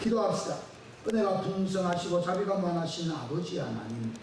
기도합시다. 은혜가 풍성하시고 자비가 많으신 아버지 하나님,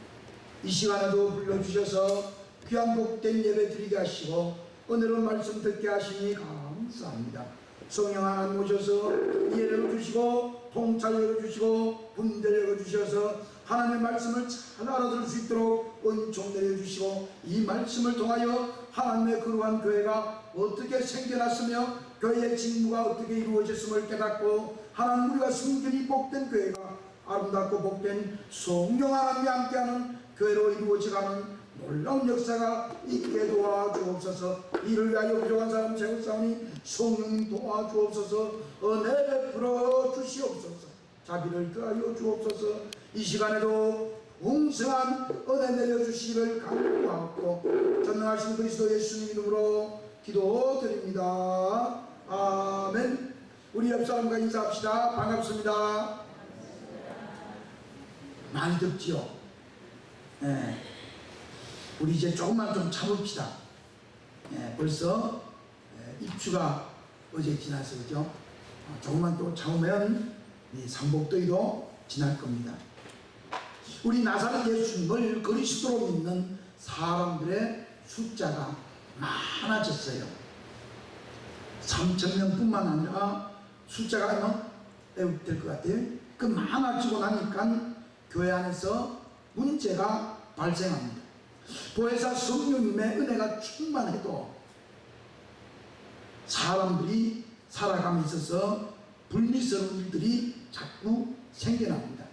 이 시간에도 불러주셔서 귀한 복된 예배 드리게 하시고 은혜로운 말씀 듣게 하시니 감사합니다. 성령 하나님 오셔서 이해를 주시고 통찰을 주시고 분별을 주셔서 하나님의 말씀을 잘 알아들을 수 있도록 은총 내려주시고, 이 말씀을 통하여 하나님의 거룩한 교회가 어떻게 생겨났으며 교회의 직무가 어떻게 이루어졌음을 깨닫고, 하나님 우리가 숨겨진 복된 교회가 아름답고 복된 성령 하나님이 함께하는 교회로 이루어져가는 놀라운 역사가 있게 도와주옵소서. 이를 위하여 부족한 사람 채우사오니 성령님 도와주옵소서. 은혜 베풀어 주시옵소서. 자비를 더하여 주옵소서. 이 시간에도 풍성한 은혜 내려주시기를 간구하고 전능하신 그리스도 예수님 이름으로 기도드립니다. 아멘. 우리 옆사람과 인사합시다. 반갑습니다. 많이 덥지요? 네. 우리 이제 조금만 좀 참읍시다. 벌써 입추가 어제 지나서 그죠? 조금만 또 참으면 이 삼복더위도 지날 겁니다. 우리 나사렛 예수님을 그리스도로 믿는 사람들의 숫자가 많아졌어요. 3,000명뿐만 아니라 숫자가 아마 될 것 같아요. 그 많아지고 나니까 교회 안에서 문제가 발생합니다. 보혜사 성령님의 은혜가 충만해도 사람들이 살아감에 있어서 불미스러운 일들이 자꾸 생겨납니다.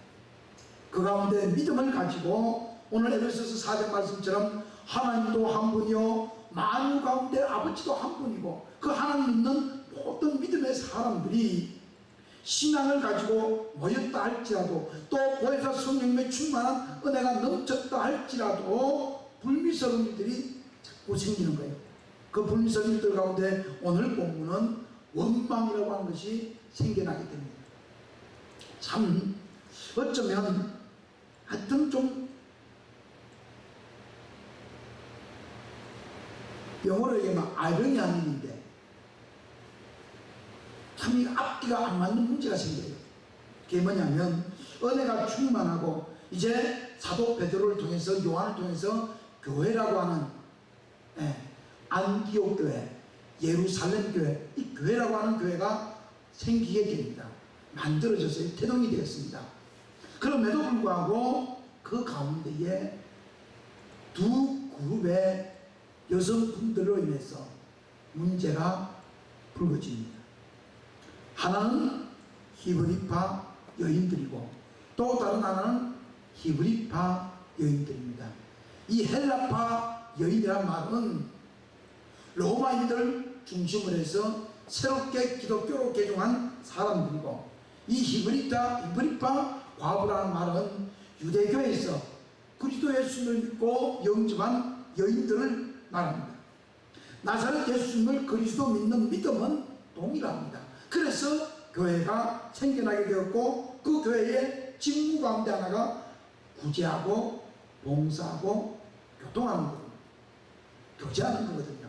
그 가운데 믿음을 가지고 오늘 에베소서 4장 말씀처럼 하나님도 한 분이요 만유 가운데 아버지도 한 분이고, 그 하나님 믿는 모든 믿음의 사람들이 신앙을 가지고 모였다 할지라도, 또 보혜사 성령님의 충만한 은혜가 넘쳤다 할지라도 불미스러운 일들이 자꾸 생기는 거예요. 그 불미스러운 일들 가운데 오늘 본문은 원망이라고 하는 것이 생겨나게 됩니다. 참 어쩌면 하여튼 좀 영어로 얘기하면 아이러니한 일인데 참 이 앞뒤가 안 맞는 문제가 생겨요. 그게 뭐냐면 은혜가 충만하고 이제 사도 베드로를 통해서 요한을 통해서 교회라고 하는 안디옥 교회, 예루살렘 교회, 이 교회라고 하는 교회가 생기게 됩니다. 만들어져서 태동이 되었습니다. 그럼에도 불구하고 그 가운데에 두 그룹의 여성분들로 인해서 문제가 불거집니다. 하나는 히브리파 여인들이고 또 다른 하나는 히브리파 여인들입니다. 이 헬라파 여인이란 말은 로마인들 중심으로 해서 새롭게 기독교로 개종한 사람들이고, 이 히브리파 과부라는 말은 유대교에서 그리스도 예수님을 믿고 영접한 여인들을 말합니다. 나사렛 예수님을 그리스도 믿는 믿음은 동일합니다. 그래서 교회가 생겨나게 되었고, 그 교회의 직무 가운데 하나가 구제하고 봉사하고 교통하는 거거든요. 교제하는 거거든요.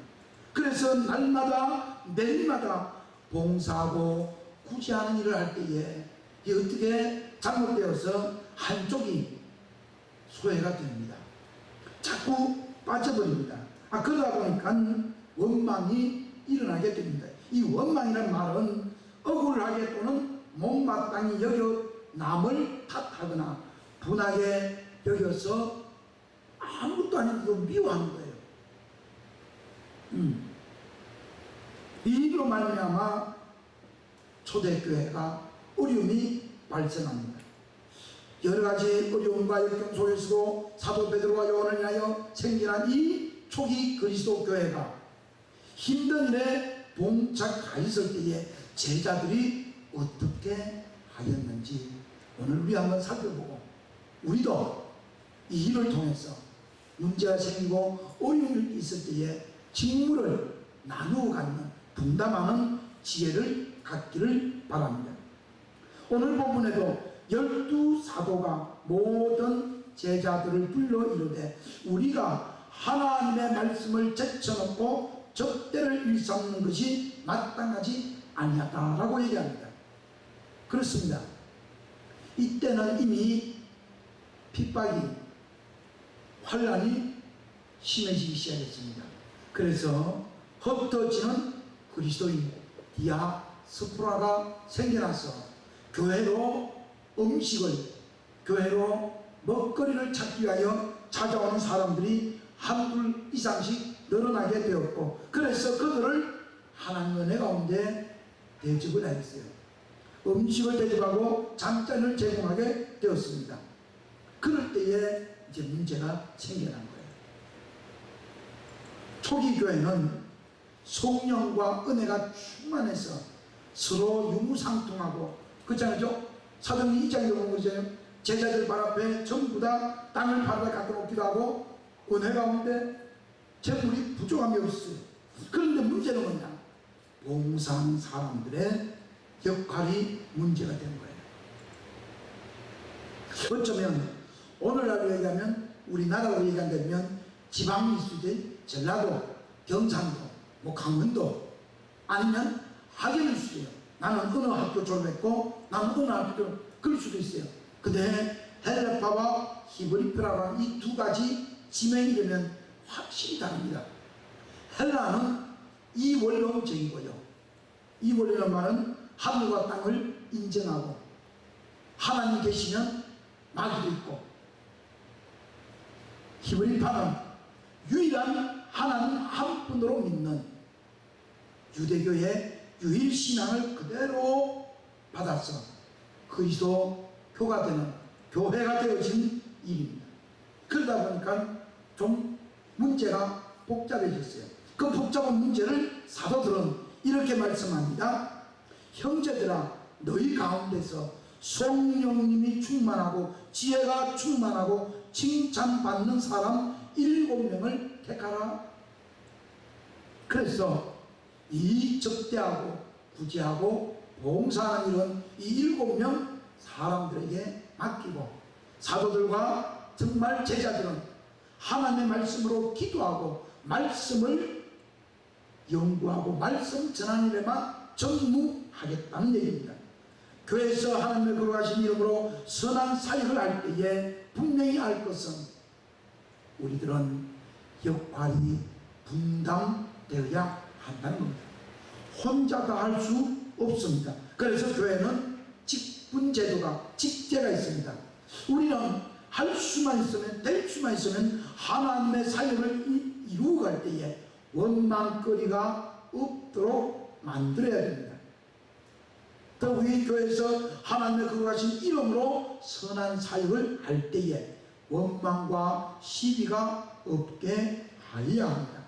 그래서 날마다 매일마다 봉사하고 구제하는 일을 할 때에 이게 어떻게 잘못되어서 한쪽이 소외가 됩니다. 자꾸 빠져버립니다. 그러다 보니까 원망이 일어나게 됩니다. 이 원망이라는 말은 억울하게 또는 못마땅히 여겨 남을 탓하거나 분하게 여겨서 아무것도 아닌데도 미워하는 거예요. 이 일로 말미암아 초대교회가 어려움이 발생합니다. 여러가지 어려움과 역경 속에서도 사도 베드로와 요한을 인하여 생겨난 이 초기 그리스도 교회가 힘든 일에 봉착하 있을 때에 제자들이 어떻게 하였는지 오늘 우리 한번 살펴보고, 우리도 이 일을 통해서 문제가 생기고 어려움이 있을 때에 직무를 나누어 갖는, 분담하는 지혜를 갖기를 바랍니다. 오늘 본문에도 12사도가 모든 제자들을 불러 이르되 우리가 하나님의 말씀을 제쳐놓고 적대를 일삼는 것이 마땅하지 아니하다라고 얘기합니다. 그렇습니다. 이때는 이미 핍박이, 환란이 심해지기 시작했습니다. 그래서 흩어지는 그리스도인 디아스포라가 생겨나서 교회로 음식을, 교회로 먹거리를 찾기 위하여 찾아오는 사람들이 한둘 이상씩 늘어나게 되었고, 그래서 그들을 하나님의 은혜 가운데 대접을 했어요. 음식을 대접하고 잠자리를 제공하게 되었습니다. 그럴 때에 이제 문제가 생겨난 거예요. 초기 교회는 성령과 은혜가 충만해서 서로 유무상통하고, 그렇잖아요. 사도행전 2장에 보면 그러잖아요. 제자들 발 앞에 전부 다 땅을 바다에 갖다 놓기도 하고 은혜 가운데 재물이 부족함이 없어요. 그런데 문제는 뭐냐? 봉사하는 사람들의 역할이 문제가 된 거예요. 어쩌면 오늘날로 얘기하면, 우리나라로 얘기한다면 지방 이수지, 전라도, 경상도, 강원도, 아니면 학연일 수도 있어요. 나는 어느 학교 졸업했고 나는 어느 학교 졸업, 그럴 수도 있어요. 근데 헬라파와 히브리파라는 이 두 가지 지명 이름은 확실히 다릅니다. 헬라는 이원론적이고요. 이원론이라는 말은 하늘과 땅을 인정하고 하나님 계시면 마귀도 있고, 히브리파는 유일한 하나님 한 분으로 믿는 유대교의 유일신앙을 그대로 받아서 그리스도 교가 되는, 교회가 되어진 일입니다. 그러다 보니까 좀 문제가 복잡해졌어요. 그 복잡한 문제를 사도들은 이렇게 말씀합니다. 형제들아, 너희 가운데서 성령님이 충만하고 지혜가 충만하고 칭찬받는 사람 7명을 택하라. 그래서 이 적대하고 구제하고 봉사하는 일은 이 7명 사람들에게 맡기고, 사도들과 정말 제자들은 하나님의 말씀으로 기도하고 말씀을 연구하고 말씀 전하는 일에만 전무하겠다는 얘기입니다. 교회에서 하나님의 거룩하신 이름으로 선한 사역을 할 때에 분명히 알 것은, 우리들은 역할이 분담되어야 한다는 겁니다. 혼자 다 할 수 없습니다. 그래서 교회는 직분제도가, 직제가 있습니다. 우리는 할 수만 있으면, 될 수만 있으면 하나님의 사역을 이루어 갈 때에 원망거리가 없도록 만들어야 됩니다. 더욱이 교회에서 하나님의 거룩하신 이름으로 선한 사역을 할 때에 원망과 시비가 없게 하여야 합니다.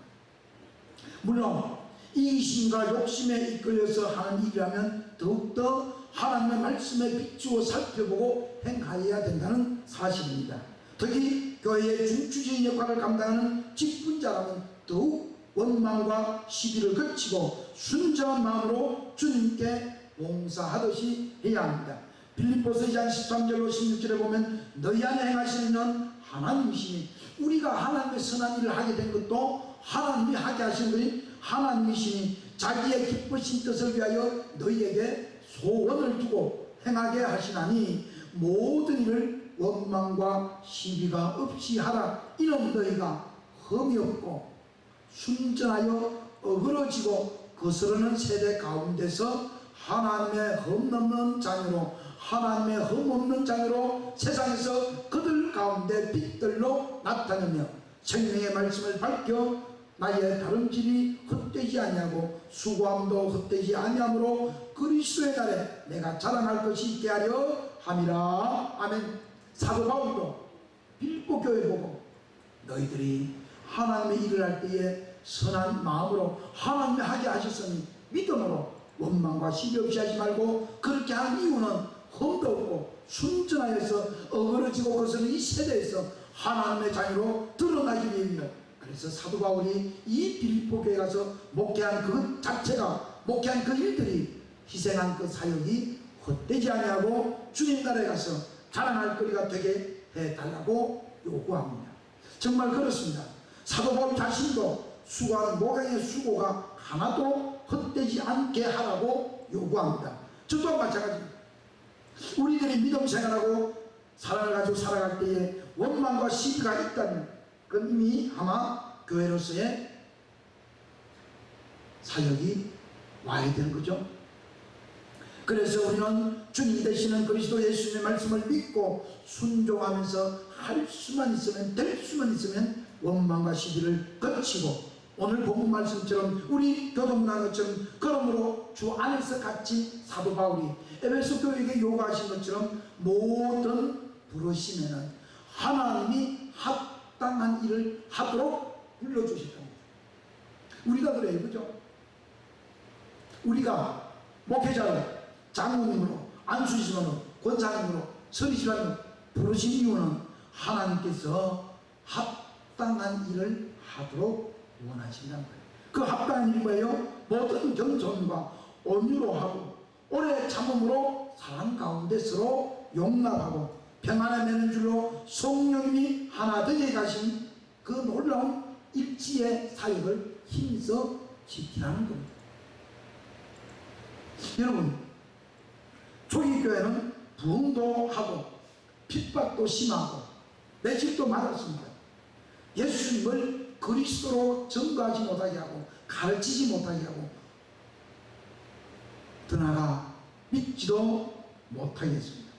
물론 이기심과 욕심에 이끌려서 하는 일이라면 더욱더 하나님의 말씀에 비추어 살펴보고 행하여야 된다는 사실입니다. 특히 교회의 중추적인 역할을 감당하는 직분자라면 더욱 원망과 시비를 거치고 순정한 마음으로 주님께 봉사하듯이 해야 합니다. 빌립보서 2장 13절로 16절에 보면 너희 안에 행하시는 하나님이시니, 우리가 하나님의 선한 일을 하게 된 것도 하나님이 하게 하신 것이 하나님이시니 자기의 기쁘신 뜻을 위하여 너희에게 소원을 두고 행하게 하시나니 모든 일을 원망과 시비가 없이 하라. 이는 너희가 흠이 없고 순전하여 어그러지고 거스르는 세대 가운데서 하나님의 흠없는 자녀로, 하나님의 흠없는 자녀로 세상에서 그들 가운데 빛들로 나타내며 생명의 말씀을 밝혀 나의 다름질이 헛되지 아니하고 수고함도 헛되지 아니하므로 그리스도의 날에 내가 자랑할 것이 있게 하려 함이라. 아멘. 사도 바울도 빌립보 교회 보고 너희들이 하나님의 일을 할 때에 선한 마음으로 하나님이 하게 하셨으니 믿음으로 원망과 시비 없이 하지 말고, 그렇게 하는 이유는 흠도 없고 순전하여서 어그러지고 거스는 이 세대에서 하나님의 자녀로 드러나기 위함이다. 그래서 사도 바울이 이 빌립보 교회에 가서 목회한 그 자체가, 목회한 그 일들이, 희생한 그 사역이 헛되지 아니하고 주님 나라에 가서 자랑할 거리가 되게 해달라고 요구합니다. 정말 그렇습니다. 사도 바울 자신도 수고하는 목양의 수고가 하나도 헛되지 않게 하라고 요구합니다. 저 또한 마찬가지입니다. 우리들이 믿음 생활하고 사랑을 가지고 살아갈 때에 원망과 시비가 있다면 그건 이미 아마 교회로서의 사역이 와야 되는 거죠. 그래서 우리는 주님 되시는 그리스도 예수님의 말씀을 믿고 순종하면서 할 수만 있으면, 될 수만 있으면 원망과 시비를 거치고, 오늘 본문 말씀처럼 우리 교동문한 것처럼 그러므로 주 안에서 갇힌 사도 바울이 에베소 교회에게 요구하신 것처럼 모든 부르심에는 하나님이 합당한 일을 하도록 불러주셨다. 우리가 그래요, 그죠? 우리가 목회자로, 장로님으로, 안수지사로, 권사님으로, 서리지사로 부르신 이유는 하나님께서 합당한 일을 하도록 원하신다는 거예요. 그 합당한 일이 뭐예요? 모든 겸손과 온유로 하고 오래 참음으로 사랑 가운데 서로 용납하고 평안을 내는 줄로 성령님이 하나 되게 가신 그 놀라운 일치의 사역을 힘써 지키라는 겁니다. 여러분, 초기 교회는 부흥도 하고 핍박도 심하고 매질도 많았습니다. 예수님을 그리스도로 증거하지 못하게 하고 가르치지 못하게 하고 더 나아가 믿지도 못하게 했습니다.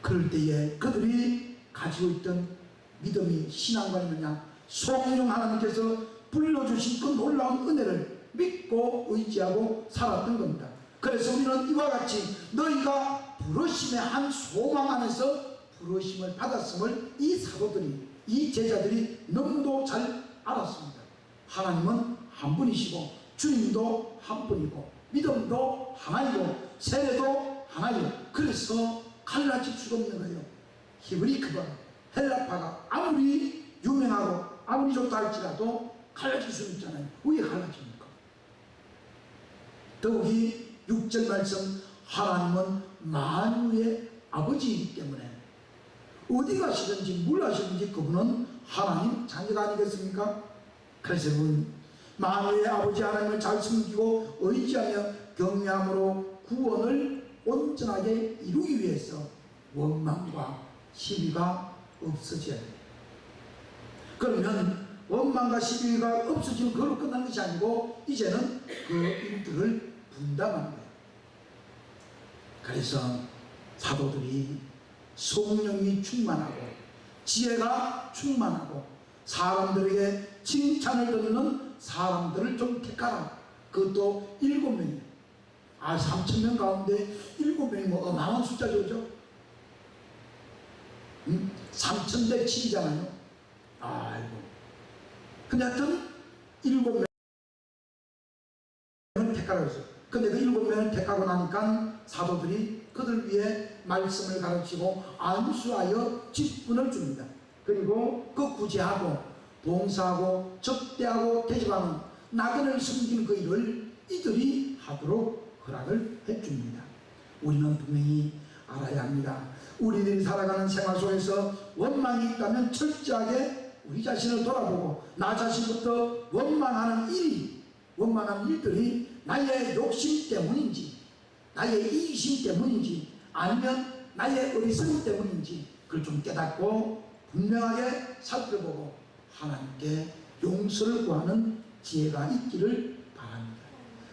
그럴 때에 그들이 가지고 있던 믿음이 신앙과 뭐냐? 성령 하나님께서 불러주신 그 놀라운 은혜를 믿고 의지하고 살았던 겁니다. 그래서 우리는 이와 같이 너희가 부르심의 한 소망 안에서 부르심을 받았음을 이 사도들이, 이 제자들이 너무도 잘 알았습니다. 하나님은 한 분이시고 주님도 한 분이고 믿음도 하나이고 세례도 하나이고, 그래서 갈라질 수가 없는 거예요. 히브리크가 헬라파가 아무리 유명하고 아무리 좋다 할지라도 갈라질 수는 있잖아요. 왜 갈라집니까? 더욱이 6절 말씀, 하나님은 만유의 아버지이기 때문에 어디 가시든지 뭘 하시든지 그분은 하나님 자녀가 아니겠습니까? 그래서 여러분, 만유의 아버지 하나님을 잘 섬기고 의지하며 경외함으로 구원을 온전하게 이루기 위해서 원망과 시비가 없어져야 돼요. 그러면 원망과 시비가 없어지면 그걸로 끝난 것이 아니고 이제는 그 일들을 분담하는 거예요. 그래서 사도들이 성령이 충만하고 지혜가 충만하고 사람들에게 칭찬을 듣는 사람들을 좀 택하라. 그것도 7명이에요. 3,000명 가운데 7명이 뭐 어마어마한 숫자죠, 그죠? 3,000대 7이잖아요. 아이고. 근데 하여튼 7명을 택하라고 했어요. 근데 그 7명을 택하고 나니까 사도들이 그들 위해 말씀을 가르치고 안수하여 직분을 줍니다. 그리고 그 구제하고 봉사하고 접대하고 대접하는 나그네를 섬기는 그 일을 이들이 하도록 허락을 해줍니다. 우리는 분명히 알아야 합니다. 우리들이 살아가는 생활 속에서 원망이 있다면 철저하게 우리 자신을 돌아보고 나 자신부터 원망하는 일들이 나의 욕심 때문인지 나의 이기심 때문인지 아니면 나의 어리석음 때문인지 그걸 좀 깨닫고 분명하게 살펴보고 하나님께 용서를 구하는 지혜가 있기를 바랍니다.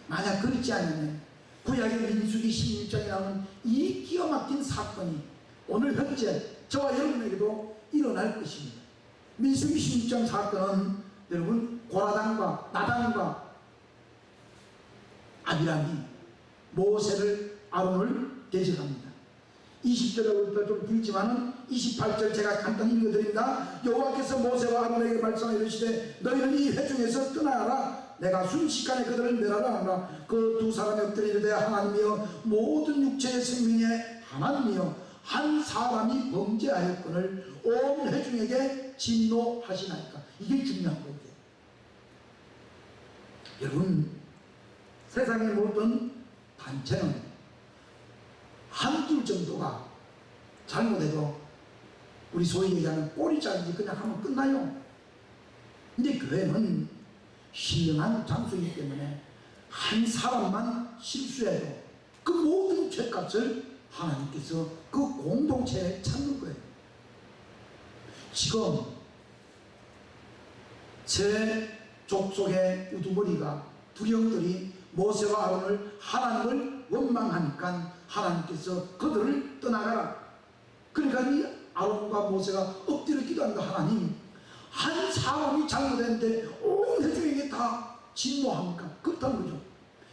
만약 그렇지 않으면 구약의 민수기 16장에 나오는 이 기가 막힌 사건이 오늘 현재 저와 여러분에게도 일어날 것입니다. 민수기 16장 사건은 여러분 고라당과 나단과 아비람이 모세를 아론을 대적합니다. 20절부터 좀 길지만은 28절 제가 간단히 읽어드립니다. 여호와께서 모세와 아론에게 말씀하여 이르시되 너희는 이 회중에서 떠나라. 내가 순식간에 그들을 멸하라 하라. 그 두 사람이 엎드려 이르되 하나님이여 모든 육체의 생명의 하나님이여 한 사람이 범죄하였거늘 온 회중에게 진노하시나이까. 이게 중요한 거예요. 여러분, 세상의 모든 단체는 한둘 정도가 잘못해도 우리 소위 얘기하는 꼬리 자르기 그냥 하면 끝나요. 근데 교회는 신령한 장소이기 때문에 한 사람만 실수해도 그 모든 죄값을 하나님께서 그 공동체에 찾는 거예요. 지금 제 족속의 우두머리가 두령들이 모세와 아론을 하나님을 원망하니까 하나님께서 그들을 떠나가라. 그러니까 이 아론과 모세가 엎드려 기도합니다. 하나님, 한 사람이 잘못했는데 온 회중에게 다 진노합니까? 그렇다는 거죠.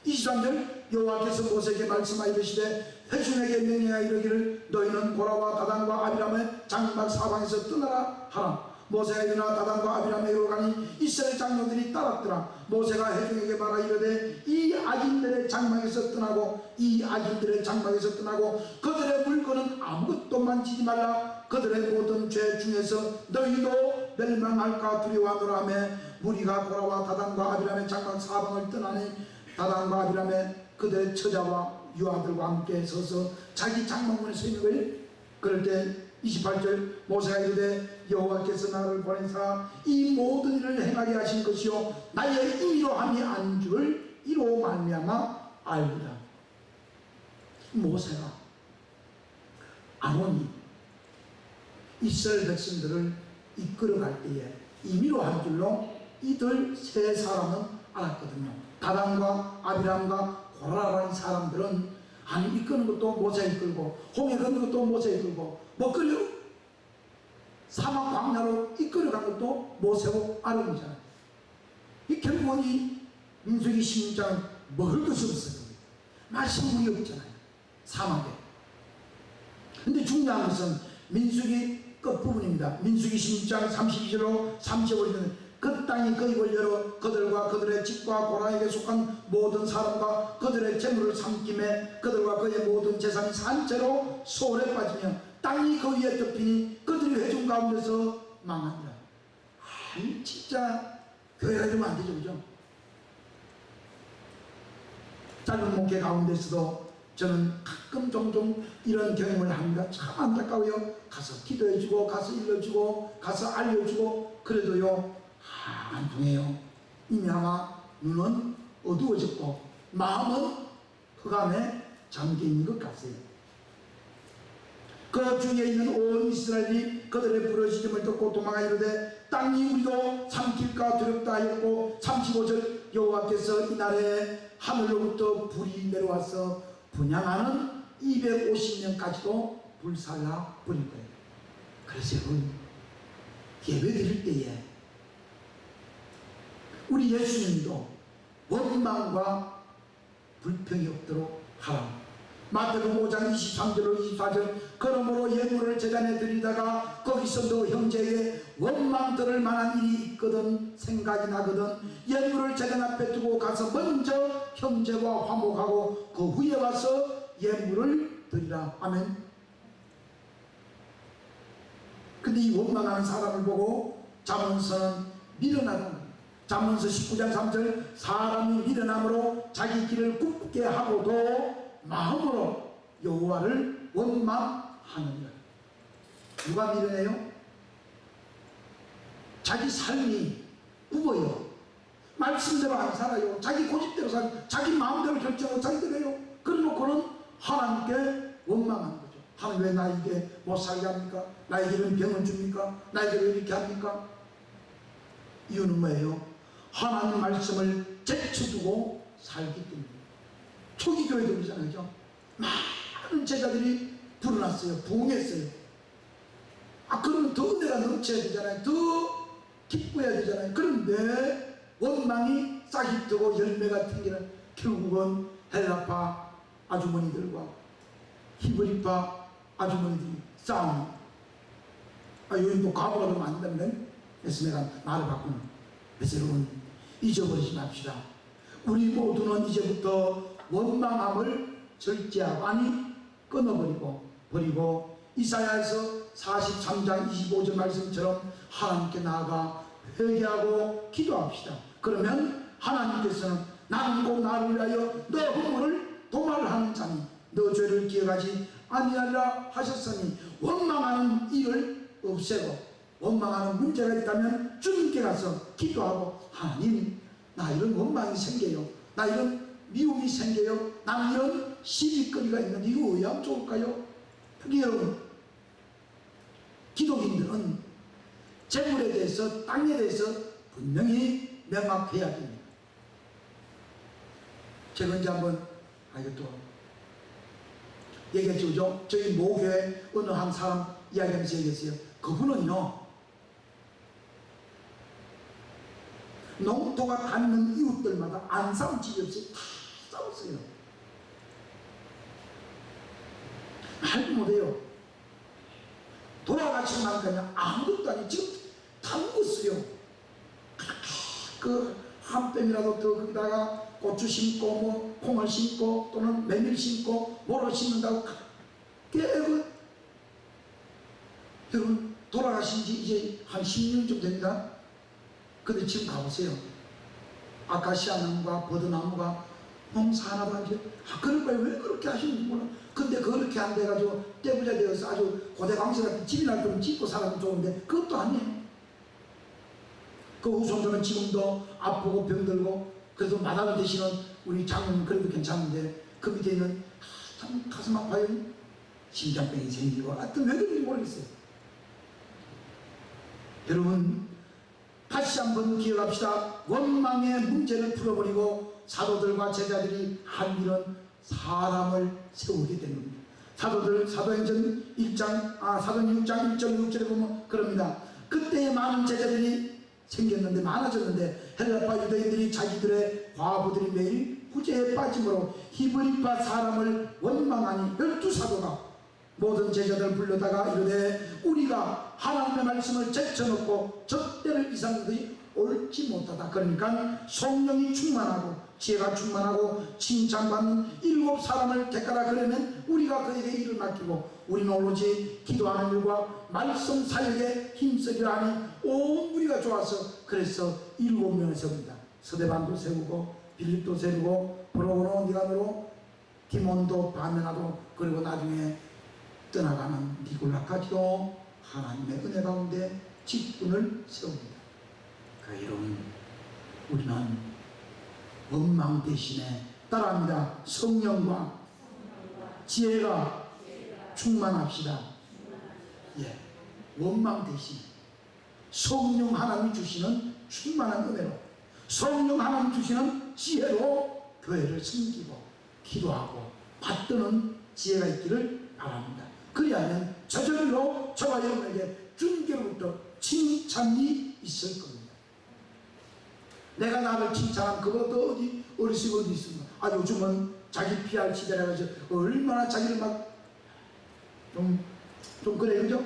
23절 여호와께서 모세에게 말씀하시되 회중에게 명령하여 이르기를 너희는 고라와 다단과 아비람의 장막 사방에서 떠나라 하라. 모세가 일어나 다단과 아비람에게로 가니 이스라엘 장로들이 따랐더라. 모세가 회중에게 말하 이르되 이 악인들의 장막에서 떠나고 이 악인들의 장막에서 떠나고 그들의 물건은 아무것도 만지지 말라. 그들의 모든 죄 중에서 너희도 멸망할까 두려워하노라 하며 무리가 고라와 다단과 아비람의 장막 사방을 떠나니 다단과 아비람의 그들의 처자와 유아들과 함께 서서 자기 장막문에 서 있는 거예요. 그럴 때 28절 모세가 이르되 여호와께서 나를 보내사 이 모든 일을 행하게 하신 것이요 나의 임의로 함이 아닌 줄을 이로 말미암아 알리라. 모세가 아론이 이스라엘 백성들을 이끌어갈 때에 임의로 한 줄로 이들 세 사람은 알았거든요. 다단과 아비람과 고라라는 사람들은 아니 이끄는 것도 모세 이끌고 홍해 걷는 것도 모세 이끌고 뭐 끌려 사막 광야로 이끌어간 것도 모세고 아론이잖아요. 이 결국은 이 민수기 16장은 먹을 것이 없어요. 말씀물이 없잖아요. 사막에. 근데 중요한 것은 민수기 끝부분입니다. 민수기 16장 32절로 35절은 그 땅이 그 입을 열어 그들과 그들의 집과 고라에게 속한 모든 사람과 그들의 재물을 삼킴에 그들과 그의 모든 재산이 산채로 소홀에 빠지며 땅이 그 위에 덮이니 그들이 회중 가운데서 망하니라. 아니 진짜 교회가 되면 안 되죠, 그죠? 짧은 목회 가운데서도 저는 가끔 종종 이런 경험을 합니다. 참 안타까워요. 가서 기도해주고 가서 일러주고 가서 알려주고 그래도요 안 통해요. 이미 아마 눈은 어두워졌고 마음은 흑암에 잠겨있는 것 같아요. 그 중에 있는 온 이스라엘이 그들의 부르짖음을 듣고 도망하 이르되 땅이 우리도 삼킬까 두렵다 하였고 35절 여호와께서 이날에 하늘로부터 불이 내려와서 분향하는 250년까지도 불살라 버릴 거예요. 그래서 여러분 예배 드릴 때에 우리 예수님도 원망과 불평이 없도록 하라. 마태복음 5장 23절로 24절 그러므로 예물을 제단에 드리다가 거기서 너 형제에게 원망 들을 만한 일이 있거든 생각이 나거든 예물을 제단 앞에 두고 가서 먼저 형제와 화목하고 그 후에 와서 예물을 드리라. 아멘. 근데 이 원망하는 사람을 보고 잠언서는 밀어나가는 잠언서 19장 3절 사람이 미련함으로 자기 길을 굽게 하고도 마음으로 여호와를 원망하느니라. 누가 미련해요? 자기 삶이 굽어요. 말씀대로 안 살아요. 자기 고집대로 살아요. 자기 마음대로 결정하고 자기대로 해요. 그래놓고는 하나님께 원망하는 거죠. 하나님 왜 나에게 못 살게 합니까? 나에게는 병을 줍니까? 나에게 왜 이렇게 합니까? 이유는 뭐예요? 하나님 말씀을 제쳐두고 살기 때문에. 초기 교회들이잖아요, 그죠? 많은 제자들이 불어났어요. 부흥했어요. 그러면 더 은혜가 넘쳐야 되잖아요. 더 기뻐야 되잖아요. 그런데 원망이 싹이 트고 열매가 튕기는 결국은 헬라파 아주머니들과 히브리파 아주머니들이 싸우는. 여기 뭐 과거가 너무 안 된다면 그래서 내가 말을 바꾸는. 그래서 여러분 잊어버리지 맙시다. 우리 모두는 이제부터 원망함을 절제하고 아니 끊어버리고 이사야에서 43장 25절 말씀처럼 하나님께 나아가 회개하고 기도합시다. 그러면 하나님께서는 나는 곧 나를 위하여 너 허물을 도말하는 자니 너 죄를 기억하지 아니하리라 하셨으니 원망하는 일을 없애고 원망하는 문제가 있다면 주님께 가서 기도하고 하나님 나 이런 원망이 생겨요. 나 이런 미움이 생겨요. 나는 이런 시비거리가 있는데 이거 왜 하면 좋을까요? 그게 여러분, 기독인들은 재물에 대해서, 땅에 대해서 분명히 명확해야 됩니다. 제가 이제 한번 이것도 얘기했죠. 저희 모교회 어느 한 사람 이야기하면서 얘기했어요. 그분은요, 농토가 닿는 이웃들마다 안 싸운 집이 없이 다 싸웠어요. 말도 못해요. 돌아가신 날 그냥 아무것도 아니고 지금 다 묵었어요. 그 한 뼘이라도 더 거기다가 고추 심고 뭐 콩을 심고 또는 메밀 심고 뭐로 심는다고 깨고, 여러분 돌아가신 지 이제 한 10년 좀 됩니다. 근데 지금 가보세요. 아카시아나무가 버드나무가 농사 하나도 안 지어. 그럴 거예요. 왜 그렇게 하시는지 몰라. 근데 그렇게 안 돼가지고 떼부자 되어서 아주 고대광시 같은 집이나 좀 짓고 살아도 좋은데 그것도 아니에요. 그 후손들은 지금도 아프고 병들고, 그래도 마다를 대신은 우리 장모는 그래도 괜찮은데 그 밑에 있는 참 가슴 아파요. 심장병이 생기고 하여튼 왜 그런지 모르겠어요. 여러분 다시 한번 기억합시다. 원망의 문제를 풀어버리고 사도들과 제자들이 한 일은 사람을 세우게 되는 겁니다. 사도행전 6장 1절 6절에 보면 그럽니다. 그때 많은 제자들이 생겼는데, 많아졌는데 헬라파 유대인들이 자기들의 과부들이 매일 후제에 빠짐으로 히브리파 사람을 원망하니 12사도가 모든 제자들을 불러다가 이르되 우리가 하나님의 말씀을 제쳐놓고 적대를 이상한 것이 옳지 못하다. 그러니까 성령이 충만하고 지혜가 충만하고 칭찬받는 7사람을 택하라. 그러면 우리가 그에게 일을 맡기고 우리는 오로지 기도하는 일과 말씀 사역에 힘쓰려 하니 온 무리가 좋아서 그래서 7명을 세웁니다. 서대반도 세우고 빌립도 세우고 브로고로 니가노로 디몬도 바메나도, 그리고 나중에 떠나가는 니골라까지도 하나님의 은혜 가운데 직분을 세웁니다. 그러니까 여러분, 우리는 원망 대신에 따라합니다. 성령과 지혜가 충만합시다. 예, 원망 대신 성령 하나님이 주시는 충만한 은혜로, 성령 하나님 주시는 지혜로 교회를 섬기고 기도하고 받드는 지혜가 있기를 바랍니다. 그리하면 저절로 저와 여러분에게 주님께로부터 칭찬이 있을 겁니다. 내가 나를 칭찬하면 그것도 어디서 어디 있습니까? 요즘은 자기 PR 시대라 가지고 얼마나 자기를 막 좀 그래, 그죠?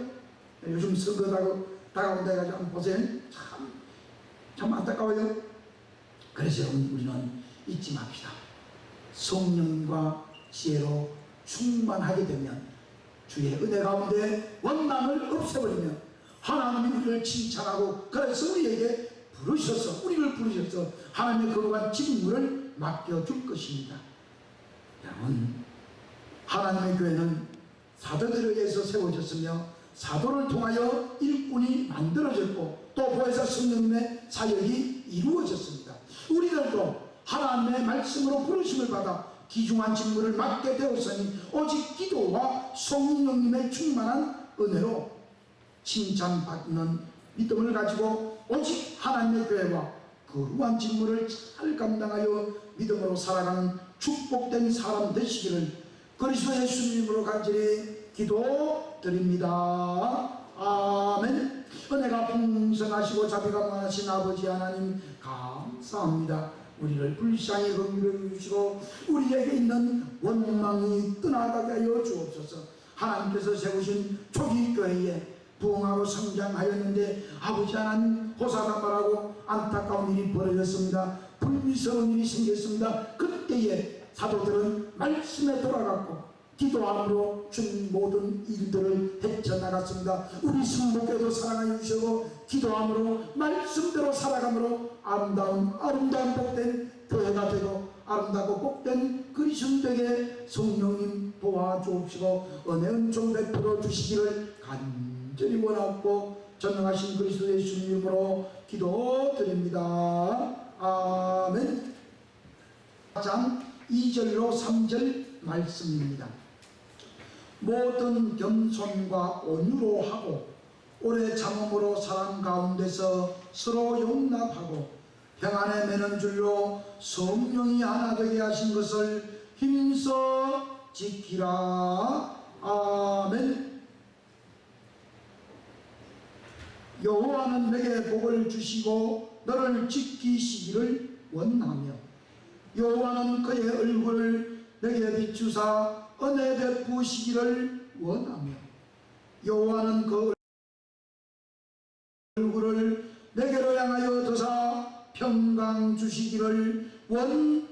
요즘 선거다고 다가온다 해가지고 한번 보세요. 참 안타까워요. 그래서 여러분, 우리는 잊지 맙시다. 성령과 지혜로 충만하게 되면 주의 은혜 가운데 원망을 없애버리면 하나님이 우리를 칭찬하고, 그래서 우리에게 우리를 부르셔서 하나님의 거룩한 직무를 맡겨줄 것입니다. 여러분, 하나님의 교회는 사도들에 의해서 세워졌으며 사도를 통하여 일꾼이 만들어졌고 또 보혜사 성령님의 사역이 이루어졌습니다. 우리들도 하나님의 말씀으로 부르심을 받아 귀중한 직무를 맡게 되었으니 오직 기도와 성령님의 충만한 은혜로 칭찬받는 믿음을 가지고 오직 하나님의 교회와 거룩한 직무를 잘 감당하여 믿음으로 살아가는 축복된 사람 되시기를 그리스도 예수님으로 간절히 기도드립니다. 아멘. 은혜가 풍성하시고 자비가 많으신 아버지 하나님 감사합니다. 우리를 불쌍히 긍휼히 주시고 우리에게 있는 원망이 떠나가게 하여 주옵소서. 하나님께서 세우신 초기 교회에 부흥하고 성장하였는데 아버지 하나님 호사다말하고 안타까운 일이 벌어졌습니다. 불미스러운 일이 생겼습니다. 그때에 사도들은 말씀에 돌아갔고 기도함으로 주님 모든 일들을 헤쳐나갔습니다. 우리 성목교도 사랑하여 주시고 기도함으로 말씀대로 살아감으로 아름다운 복된 교회가 되고 아름다고 복된 그리스도에게 성령님 도와주옵시고 은혜 은총 베풀어 주시기를 간절히 원하고 전능하신 그리스도 예수님으로 기도드립니다. 아멘. 4장 2절로 3절 말씀입니다. 모든 겸손과 온유로 하고 오래 참음으로 사랑 가운데서 서로 용납하고 평안에 매는 줄로 성령이 하나 되게 하신 것을 힘써 지키라. 아멘. 여호와는 내게 복을 주시고 너를 지키시기를 원하며 여호와는 그의 얼굴을 내게 비추사 은혜 베푸시기를 원하며 여호와는 그 얼굴을 내게로 향하여 드사 평강 주시기를 원하노라.